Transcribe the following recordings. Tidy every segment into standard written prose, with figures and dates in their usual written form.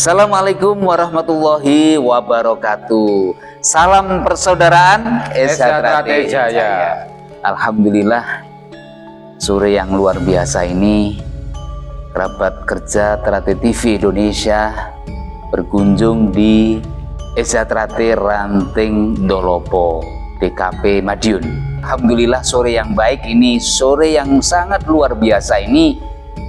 Assalamualaikum warahmatullahi wabarakatuh. Salam persaudaraan Esatrate Jaya. Alhamdulillah, sore yang luar biasa ini kerabat kerja Trate TV Indonesia berkunjung di Esatrate Ranting Dolopo DKP Madiun. Alhamdulillah, sore yang baik ini, sore yang sangat luar biasa ini,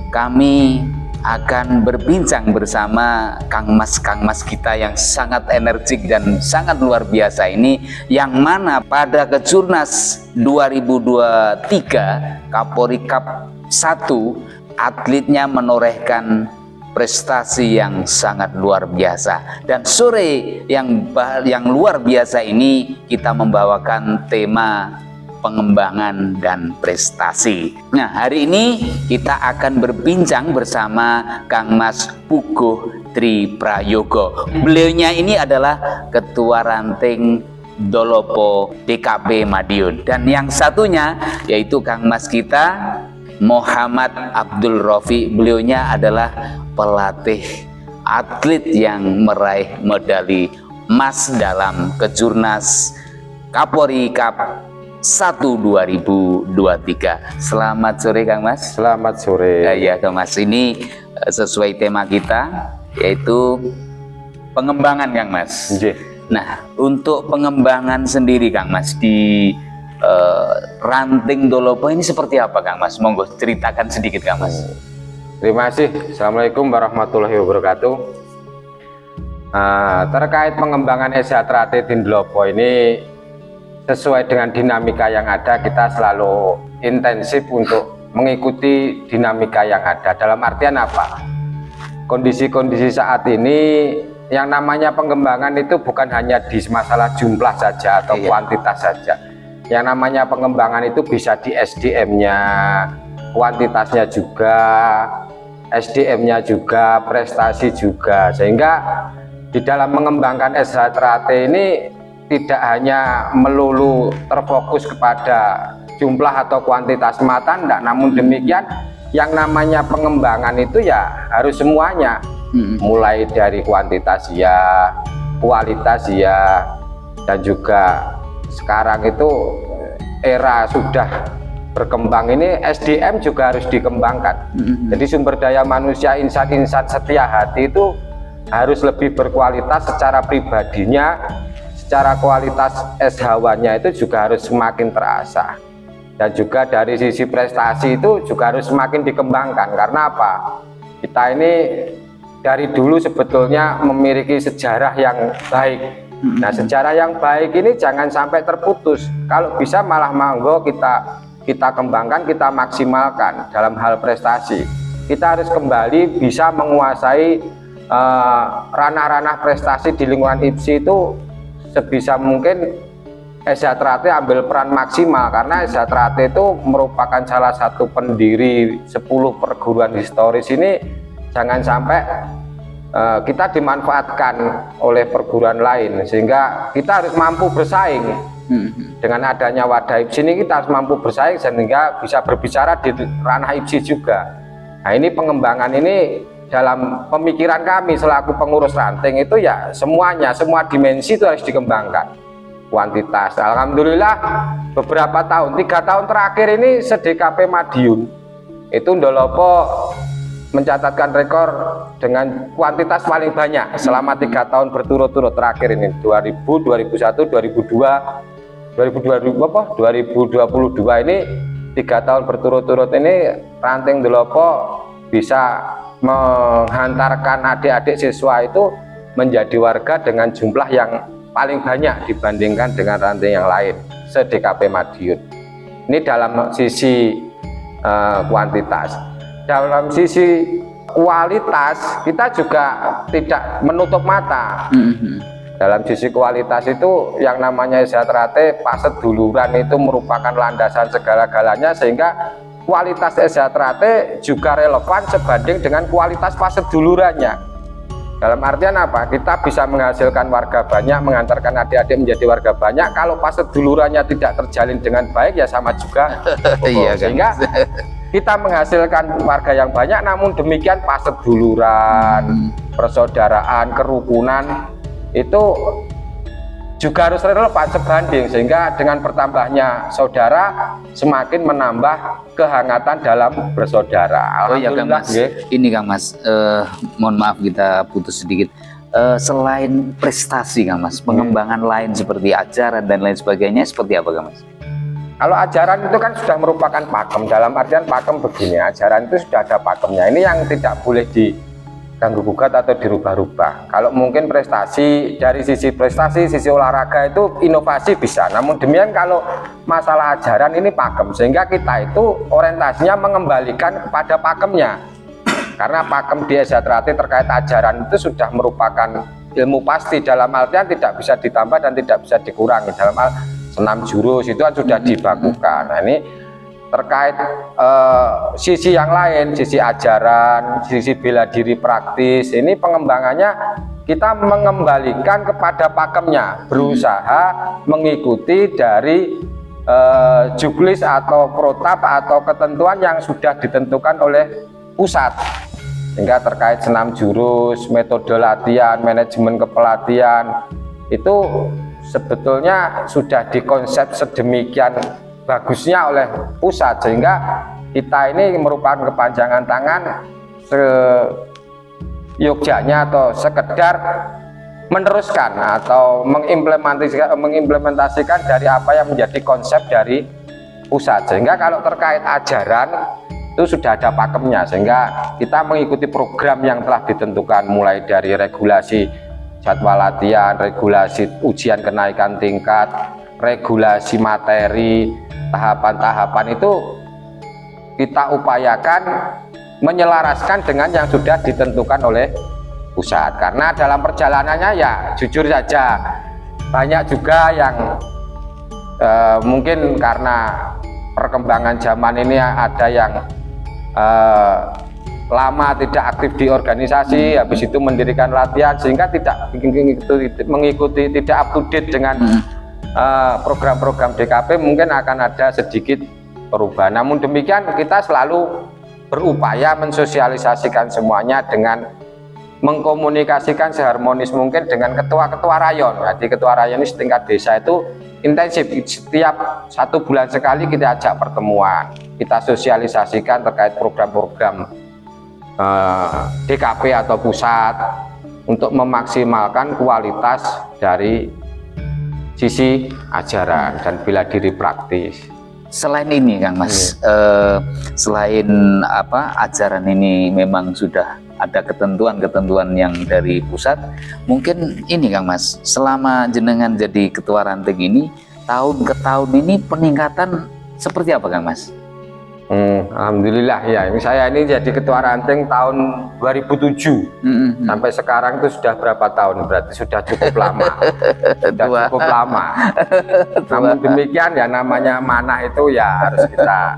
kami akan berbincang bersama Kang Mas kita yang sangat energik dan sangat luar biasa ini, yang mana pada Kejurnas 2023 Kapolri Cup 1 atletnya menorehkan prestasi yang sangat luar biasa. Dan sore yang luar biasa ini kita membawakan tema pengembangan dan prestasi. Nah, hari ini kita akan berbincang bersama Kang Mas Puguh Tri Prayogo. Beliaunya ini adalah Ketua Ranting Dolopo DKP Madiun. Dan yang satunya yaitu Kang Mas kita Muhammad Abdul Rofi. Beliaunya adalah pelatih atlet yang meraih medali emas dalam Kejurnas Kapolri Cup 1 2023. Selamat sore Kang Mas. Selamat sore. Ya Kang Mas, ini sesuai tema kita yaitu pengembangan Kang Mas. Nah, untuk pengembangan sendiri Kang Mas di Ranting Dolopo ini seperti apa Kang Mas? Monggo ceritakan sedikit Kang Mas. Terima kasih. Assalamualaikum warahmatullahi wabarakatuh. Terkait pengembangan Esatrate Dolopo ini, sesuai dengan dinamika yang ada, kita selalu intensif untuk mengikuti dinamika yang ada. Dalam artian apa? Kondisi-kondisi saat ini, yang namanya pengembangan itu bukan hanya di masalah jumlah saja atau kuantitas saja. Yang namanya pengembangan itu bisa di SDM-nya, kuantitasnya juga, SDM-nya juga, prestasi juga. Sehingga di dalam mengembangkan Esatrate ini tidak hanya melulu terfokus kepada jumlah atau kuantitas mata, enggak. Namun demikian, yang namanya pengembangan itu ya harus semuanya, mulai dari kuantitas ya, kualitas ya, dan juga sekarang itu era sudah berkembang ini, SDM juga harus dikembangkan. Jadi sumber daya manusia, insan-insan setia hati itu harus lebih berkualitas secara pribadinya, secara kualitas SHW-nya itu juga harus semakin terasa, dan juga dari sisi prestasi itu juga harus semakin dikembangkan. Karena apa? Kita ini dari dulu sebetulnya memiliki sejarah yang baik. Nah, sejarah yang baik ini jangan sampai terputus. Kalau bisa malah monggo kita kembangkan, kita maksimalkan dalam hal prestasi. Kita harus kembali bisa menguasai ranah-ranah prestasi di lingkungan IPSI itu. Sebisa mungkin Esatrate ambil peran maksimal, karena Esatrate itu merupakan salah satu pendiri 10 perguruan historis ini. Jangan sampai kita dimanfaatkan oleh perguruan lain, sehingga kita harus mampu bersaing. Dengan adanya wadah IPSI ini kita harus mampu bersaing sehingga bisa berbicara di ranah IPSI juga. Nah, ini pengembangan ini dalam pemikiran kami selaku pengurus ranting itu ya semuanya, semua dimensi itu harus dikembangkan. Kuantitas, alhamdulillah beberapa tahun, 3 tahun terakhir ini se-DKP Madiun itu Dolopo mencatatkan rekor dengan kuantitas paling banyak selama 3 tahun berturut-turut terakhir ini, 2000, 2001, 2022 ini 3 tahun berturut-turut ini Ranting Dolopo bisa menghantarkan adik-adik siswa itu menjadi warga dengan jumlah yang paling banyak dibandingkan dengan ranting yang lain se-DKP Madiun. Ini dalam sisi kuantitas. Dalam sisi kualitas kita juga tidak menutup mata. Dalam sisi kualitas itu yang namanya Esatrate paseduluran itu merupakan landasan segala-galanya, sehingga kualitas Esatrate juga relevan sebanding dengan kualitas pasedulurannya. Dalam artian apa? Kita bisa menghasilkan warga banyak, mengantarkan adik-adik menjadi warga banyak. Kalau pasedulurannya tidak terjalin dengan baik ya sama juga. Sehingga kita menghasilkan warga yang banyak, namun demikian paseduluran, persaudaraan, kerukunan itu juga harus relevan sebanding, sehingga dengan bertambahnya saudara semakin menambah kehangatan dalam bersaudara. Oh iya Kang Mas, ini Kang Mas, mohon maaf kita putus sedikit. Selain prestasi Kang Mas, pengembangan lain seperti ajaran dan lain sebagainya seperti apa Kang Mas? Kalau ajaran itu kan sudah merupakan pakem, dalam artian pakem begini, ajaran itu sudah ada pakemnya. Ini yang tidak boleh diganggu gugat atau dirubah-rubah. Kalau mungkin prestasi, dari sisi prestasi, sisi olahraga itu inovasi bisa. Namun demikian kalau masalah ajaran ini pakem, sehingga kita itu orientasinya mengembalikan kepada pakemnya. Karena pakem di SHTRAT terkait ajaran itu sudah merupakan ilmu pasti, dalam artian tidak bisa ditambah dan tidak bisa dikurangi. Dalam hal senam jurus itu kan sudah dibakukan. Nah ini terkait sisi yang lain, sisi ajaran, sisi bela diri praktis, ini pengembangannya kita mengembalikan kepada pakemnya, berusaha mengikuti dari juklis atau protap atau ketentuan yang sudah ditentukan oleh pusat. Sehingga terkait senam jurus, metode latihan, manajemen kepelatihan itu sebetulnya sudah dikonsep sedemikian bagusnya oleh pusat, sehingga kita ini merupakan kepanjangan tangan seyogyanya atau sekedar meneruskan atau mengimplementasikan dari apa yang menjadi konsep dari pusat. Sehingga kalau terkait ajaran itu sudah ada pakemnya, sehingga kita mengikuti program yang telah ditentukan, mulai dari regulasi jadwal latihan, regulasi ujian kenaikan tingkat, regulasi materi, tahapan-tahapan itu kita upayakan menyelaraskan dengan yang sudah ditentukan oleh pusat. Karena dalam perjalanannya ya jujur saja banyak juga yang mungkin karena perkembangan zaman ini ada yang lama tidak aktif di organisasi, habis itu mendirikan latihan sehingga tidak mengikuti, tidak up to date dengan program-program DKP, mungkin akan ada sedikit perubahan. Namun demikian kita selalu berupaya mensosialisasikan semuanya dengan mengkomunikasikan seharmonis mungkin dengan ketua-ketua rayon. Jadi ketua rayon ini setingkat desa itu intensif, setiap 1 bulan sekali kita ajak pertemuan, kita sosialisasikan terkait program-program DKP atau pusat untuk memaksimalkan kualitas dari sisi ajaran dan bela diri praktis. Selain ini Kang Mas, selain apa ajaran ini memang sudah ada ketentuan-ketentuan yang dari pusat, mungkin ini Kang Mas, selama jenengan jadi ketua ranting ini tahun ke tahun ini peningkatan seperti apa Kang Mas? Alhamdulillah ya, saya ini jadi ketua ranting tahun 2007 sampai sekarang itu sudah berapa tahun, berarti sudah cukup lama. Sudah cukup lama. Namun demikian ya namanya manah itu ya harus kita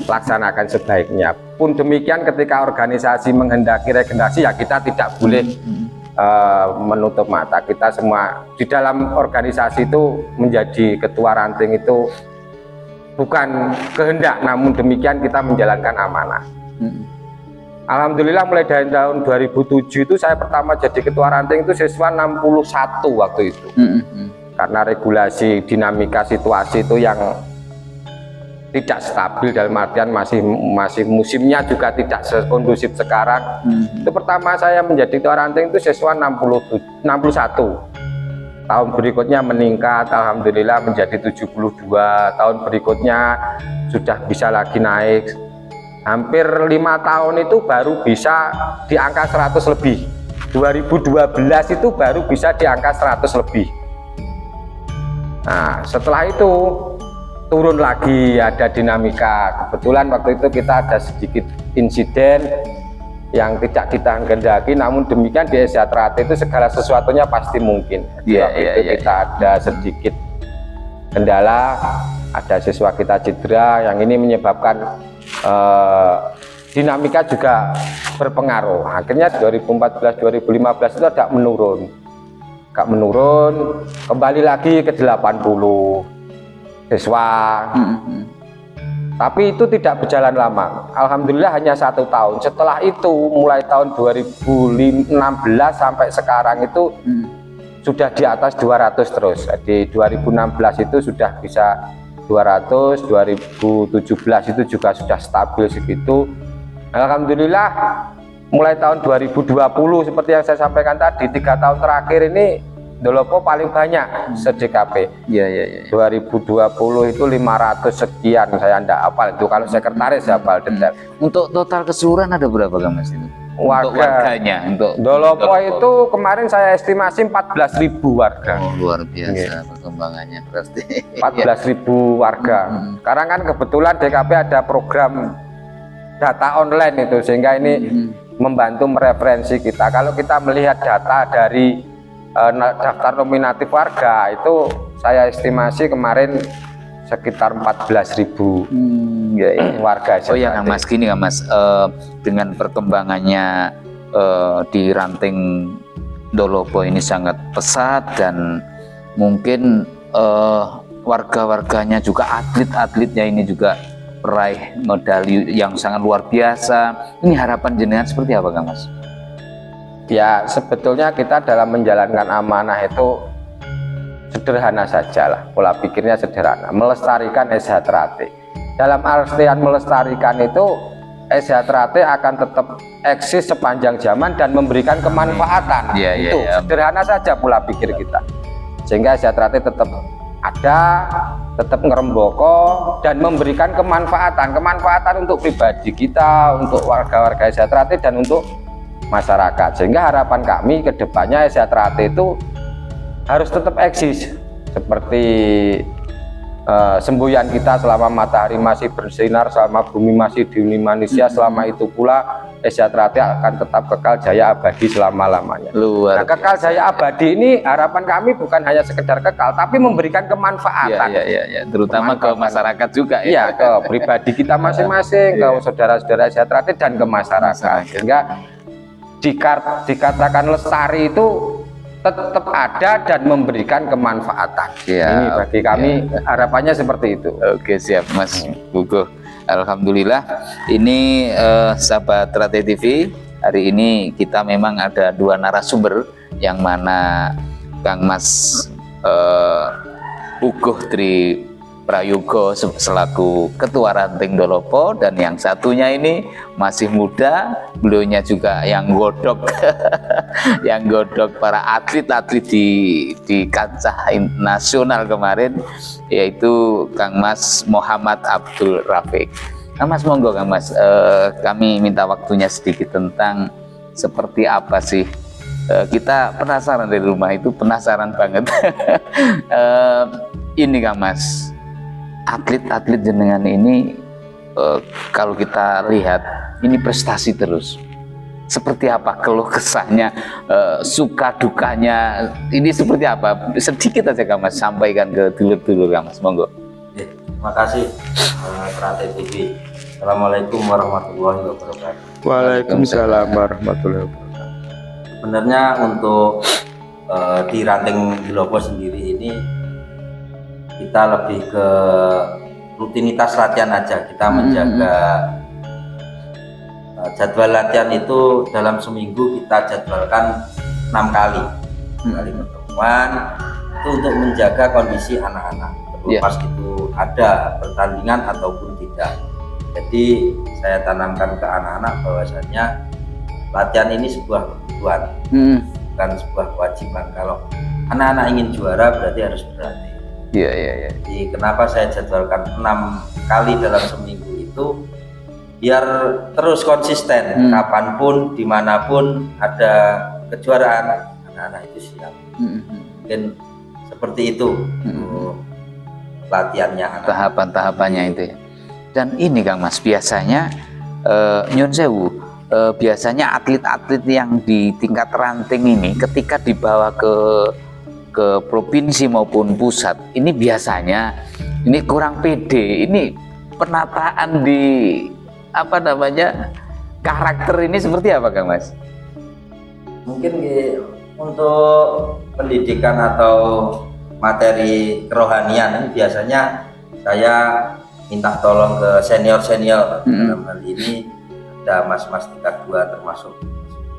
laksanakan sebaiknya. Pun demikian ketika organisasi menghendaki regenerasi ya kita tidak boleh menutup mata. Kita semua di dalam organisasi itu menjadi ketua ranting itu bukan kehendak, namun demikian kita menjalankan amanah. Alhamdulillah mulai dari tahun 2007 itu saya pertama jadi ketua ranting itu siswa 61 waktu itu. Karena regulasi dinamika situasi itu yang tidak stabil, dalam artian masih musimnya juga tidak sekondusif sekarang. Itu pertama saya menjadi ketua ranting itu siswa 61. Tahun berikutnya meningkat, alhamdulillah menjadi 72. Tahun berikutnya sudah bisa lagi naik. Hampir 5 tahun itu baru bisa di angka 100 lebih. 2012 itu baru bisa di angka 100 lebih. Nah, setelah itu turun lagi, ada dinamika. Kebetulan waktu itu kita ada sedikit insiden yang tidak kita gendaki, namun demikian di SHTRAT itu segala sesuatunya pasti mungkin. Kita ada sedikit kendala, ada siswa kita cedera, yang ini menyebabkan dinamika juga berpengaruh. Akhirnya 2014-2015 itu agak menurun, kembali lagi ke 80 siswa. Tapi itu tidak berjalan lama. Alhamdulillah hanya 1 tahun. Setelah itu mulai tahun 2016 sampai sekarang itu sudah di atas 200 terus. Di 2016 itu sudah bisa 200, 2017 itu juga sudah stabil segitu. Alhamdulillah mulai tahun 2020 seperti yang saya sampaikan tadi, 3 tahun terakhir ini Ndolopo paling banyak se-DKP. Iya. 2020 itu 500 sekian, saya enggak hafal itu, kalau sekretaris hafal detail. Untuk total keseluruhan ada berapa Kang Mas itu? Untuk Warga warganya, untuk Ndolopo itu kemarin saya estimasi 14.000 warga. Oh, luar biasa perkembangannya berarti. 14.000 warga. Sekarang kan kebetulan DKP ada program data online itu, sehingga ini membantu mereferensi kita. Kalau kita melihat data dari daftar nominatif warga itu, saya estimasi kemarin sekitar 14.000 warga. Oh ya Kang Mas, gini Kang Mas, dengan perkembangannya di ranting Ndolopo ini sangat pesat, dan mungkin warga-warganya juga, atlet-atletnya ini juga meraih medali yang sangat luar biasa. Ini harapan jenengan seperti apa Kang Mas? Ya sebetulnya kita dalam menjalankan amanah itu sederhana sajalah, pola pikirnya sederhana, melestarikan SH-Trate. Dalam artian melestarikan itu, SH-Trate akan tetap eksis sepanjang zaman dan memberikan kemanfaatan. Itu sederhana saja pola pikir kita, sehingga SH-Trate tetap ada, tetap ngeremboko dan memberikan kemanfaatan untuk pribadi kita, untuk warga-warga SH-Trate dan untuk masyarakat. Sehingga harapan kami ke depannya SH-Trate itu harus tetap eksis seperti semboyan kita selama matahari masih bersinar, selama bumi masih dihuni manusia, selama itu pula SH-Trate akan tetap kekal jaya abadi selama-lamanya. Nah, kekal jaya abadi ini harapan kami bukan hanya sekedar kekal, tapi memberikan kemanfaatan. Terutama ke masyarakat juga ya. Ke pribadi kita masing-masing, ke saudara-saudara SH-Trate dan ke masyarakat. Sehingga dikatakan lestari itu tetap ada dan memberikan kemanfaatan. Ini bagi kami harapannya seperti itu. Oke, siap Mas Bugo. Alhamdulillah, ini sahabat Trate TV, hari ini kita memang ada 2 narasumber, yang mana Kang Mas Bugo Tri Prayogo selaku Ketua Ranting Ndolopo, dan yang satunya ini masih muda, beliaunya juga yang godok yang godok para atlet-atlet di kancah nasional kemarin, yaitu Kang Mas Muhammad Abdul Rafiq. Kang Mas, monggo Kang Mas, kami minta waktunya sedikit tentang seperti apa sih, kita penasaran dari rumah itu, penasaran banget. Ini Kang Mas, atlet-atlet jenengan ini kalau kita lihat ini prestasi terus. Seperti apa keluh kesahnya, suka dukanya, ini seperti apa? Sedikit aja Kang Mas sampaikan ke dulur-dulur Kang Mas, monggo. Terima kasih Trate TV. Assalamualaikum warahmatullahi wabarakatuh. Waalaikumsalam warahmatullahi wabarakatuh. Sebenarnya untuk di Ranting Ndolopo sendiri ini, kita lebih ke rutinitas latihan aja. Kita menjaga jadwal latihan itu dalam seminggu kita jadwalkan 6 kali pertemuan, itu untuk menjaga kondisi anak-anak, terlepas itu ada pertandingan ataupun tidak. Jadi saya tanamkan ke anak-anak bahwasanya latihan ini sebuah kebutuhan, bukan sebuah kewajiban. Kalau anak-anak ingin juara berarti harus berlatih. Jadi kenapa saya jadwalkan 6 kali dalam seminggu itu, biar terus konsisten, kapanpun, dimanapun ada kejuaraan, anak-anak itu siap. Mungkin seperti itu latihannya, tahapan-tahapannya itu ya. Dan ini Kang Mas, biasanya nyun sewu, biasanya atlet-atlet yang di tingkat ranting ini ketika dibawa ke provinsi maupun pusat, ini biasanya ini kurang pede. Ini penataan di apa namanya, karakter ini seperti apa Kang Mas? Mungkin untuk pendidikan atau materi kerohanian ini biasanya saya minta tolong ke senior-senior. Dalam hal ini ada mas-mas tingkat 2 termasuk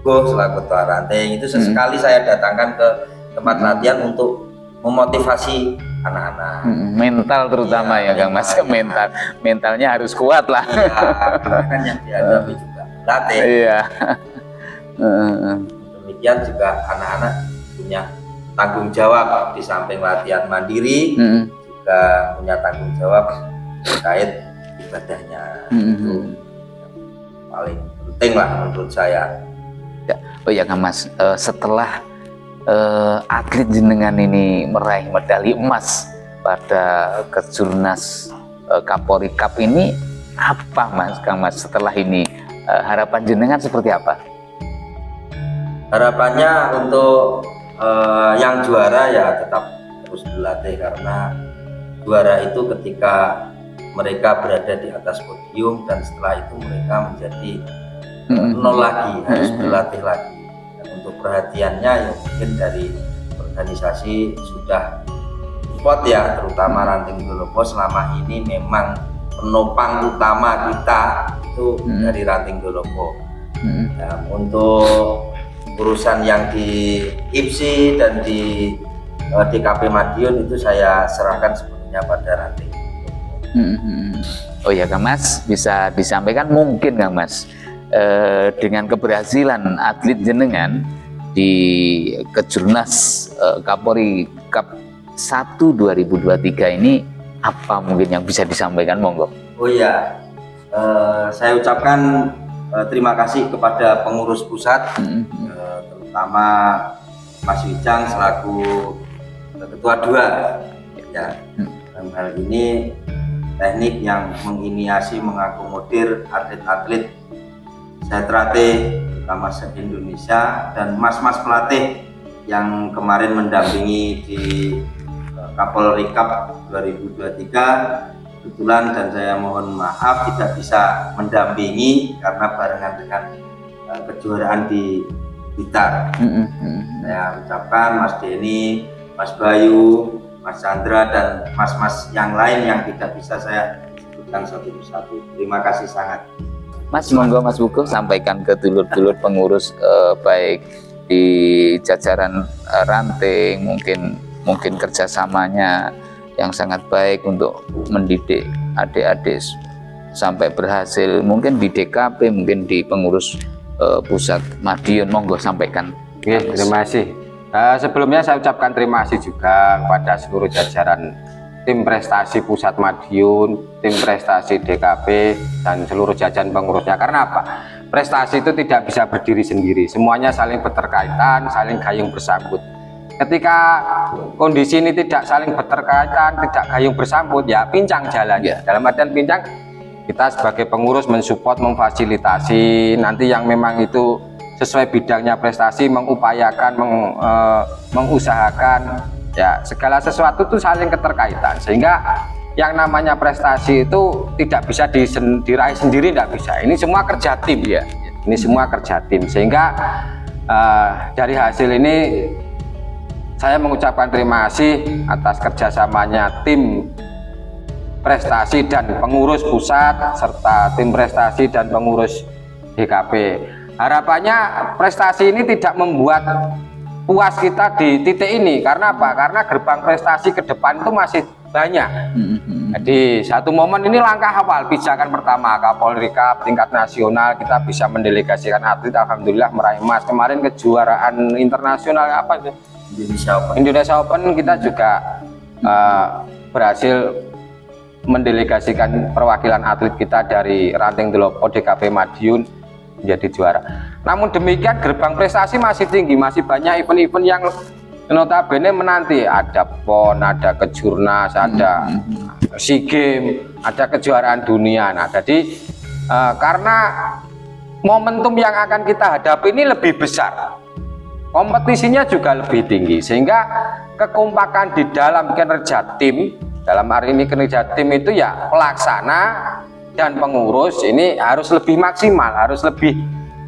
Mas selaku ketua ranting. Itu sesekali saya datangkan ke tempat latihan untuk memotivasi anak-anak. Mental terutama ya Kang Mas, mentalnya harus kuat lah. Iya, karena kan yang dihadapi juga latih. Iya. Demikian juga anak-anak punya tanggung jawab di samping latihan mandiri, juga punya tanggung jawab terkait ibadahnya. Itu paling penting lah menurut saya. Oh ya Kang Mas, setelah atlet jenengan ini meraih medali emas pada Kejurnas Kapolri Cup ini, apa Mas Kang Mas setelah ini harapan jenengan seperti apa? Harapannya untuk yang juara ya tetap terus berlatih, karena juara itu ketika mereka berada di atas podium dan setelah itu mereka menjadi nol lagi, harus berlatih lagi. Untuk perhatiannya ya mungkin dari organisasi sudah support ya, terutama Ranting Dolopo selama ini memang penopang utama kita itu dari Ranting Dolopo. Nah, untuk urusan yang di IPSI dan di DKP Madiun itu saya serahkan sepenuhnya pada Ranting. Oh ya Kang Mas, bisa disampaikan mungkin Kang Mas, dengan keberhasilan atlet jenengan di Kejurnas Kapolri Cup 1 2023 ini, apa mungkin yang bisa disampaikan, monggo? Oh ya, saya ucapkan terima kasih kepada pengurus pusat, terutama Mas Wijang selaku ketua 2 ya. Dalam hal ini teknik yang menginisiasi, mengakomodir atlet-atlet Setrate terutama se-Indonesia, dan mas-mas pelatih yang kemarin mendampingi di Kapolri Cup 2023. Kebetulan dan saya mohon maaf tidak bisa mendampingi karena barengan dengan kejuaraan di Blitar. Saya ucapkan Mas Denny, Mas Bayu, Mas Chandra, dan mas-mas yang lain yang tidak bisa saya sebutkan satu persatu. Terima kasih sangat. Mas, monggo Mas Buko sampaikan ke dulur-dulur pengurus baik di jajaran ranting, mungkin kerjasamanya yang sangat baik untuk mendidik adik-adik sampai berhasil, mungkin di DKP, mungkin di pengurus pusat Madiun, monggo sampaikan. Oke, terima kasih. Sebelumnya saya ucapkan terima kasih juga kepada seluruh jajaran tim prestasi pusat Madiun, tim prestasi DKP, dan seluruh jajaran pengurusnya. Karena apa? Prestasi itu tidak bisa berdiri sendiri, semuanya saling berterkaitan, saling gayung bersambut. Ketika kondisi ini tidak saling berterkaitan, tidak gayung bersambut, ya pincang jalannya. Dalam artian pincang, kita sebagai pengurus mensupport, memfasilitasi, nanti yang memang itu sesuai bidangnya prestasi, mengupayakan, mengusahakan, ya segala sesuatu itu saling keterkaitan, sehingga yang namanya prestasi itu tidak bisa diraih sendiri, tidak bisa. Ini semua kerja tim ya, ini semua kerja tim, sehingga dari hasil ini saya mengucapkan terima kasih atas kerjasamanya tim prestasi dan pengurus pusat serta tim prestasi dan pengurus DKP. Harapannya prestasi ini tidak membuat puas kita di titik ini. Karena apa? Karena gerbang prestasi ke depan itu masih banyak. Jadi satu momen ini langkah awal, pijakan pertama Kapolri Cup tingkat nasional, kita bisa mendelegasikan atlet, alhamdulillah meraih emas. Kemarin kejuaraan internasional apa itu? Indonesia Open kita juga berhasil mendelegasikan perwakilan atlet kita dari Ranting Dolopo DKP Madiun menjadi juara. Namun demikian gerbang prestasi masih tinggi, masih banyak event-event yang notabene menanti. Ada PON, ada Kejurnas, ada SEA Games, ada kejuaraan dunia. Nah, jadi karena momentum yang akan kita hadapi ini lebih besar, kompetisinya juga lebih tinggi, sehingga kekompakan di dalam kinerja tim, dalam hari ini kinerja tim itu ya pelaksana dan pengurus ini harus lebih maksimal, harus lebih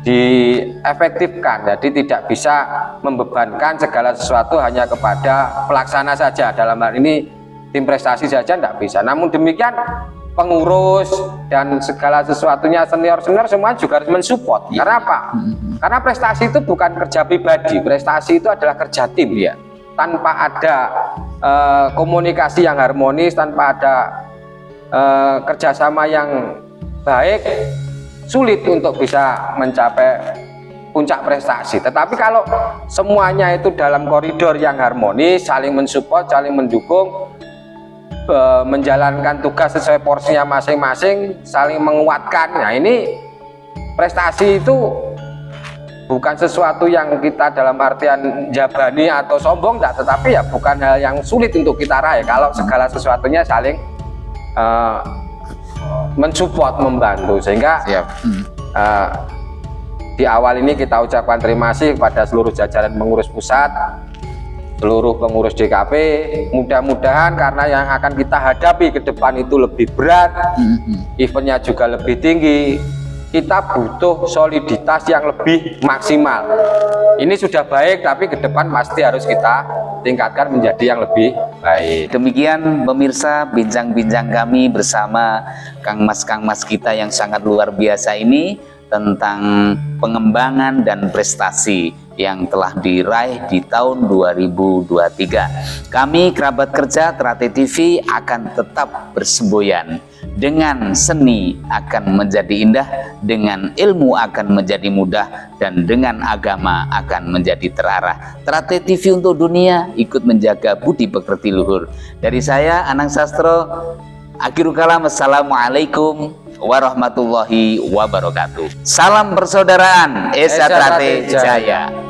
diefektifkan. Jadi tidak bisa membebankan segala sesuatu hanya kepada pelaksana saja, dalam hal ini tim prestasi saja tidak bisa. Namun demikian pengurus dan segala sesuatunya, senior-senior semua juga harus mensupport. Karena apa? Karena prestasi itu bukan kerja pribadi, prestasi itu adalah kerja tim ya. Tanpa ada komunikasi yang harmonis, tanpa ada kerjasama yang baik, sulit untuk bisa mencapai puncak prestasi. Tetapi kalau semuanya itu dalam koridor yang harmonis, saling mensupport, saling mendukung, menjalankan tugas sesuai porsinya masing-masing, saling menguatkan. Nah, ini prestasi itu bukan sesuatu yang kita dalam artian jabani atau sombong, tetapi ya bukan hal yang sulit untuk kita raih kalau segala sesuatunya saling mensupport, membantu. Sehingga di awal ini kita ucapkan terima kasih kepada seluruh jajaran pengurus pusat, seluruh pengurus DKP. Mudah-mudahan karena yang akan kita hadapi ke depan itu lebih berat, eventnya juga lebih tinggi, kita butuh soliditas yang lebih maksimal. Ini sudah baik, tapi ke depan pasti harus kita tingkatkan menjadi yang lebih baik. Demikian pemirsa bincang-bincang kami bersama Kang Mas kita yang sangat luar biasa ini tentang pengembangan dan prestasi yang telah diraih di tahun 2023. Kami kerabat kerja Trate TV akan tetap bersemboyan. Dengan seni akan menjadi indah, dengan ilmu akan menjadi mudah, dan dengan agama akan menjadi terarah. Trate TV untuk dunia, ikut menjaga budi pekerti luhur. Dari saya Anang Sastro, akhirul kalam, assalamualaikum warahmatullahi wabarakatuh. Salam persaudaraan, Esa Trate Jaya.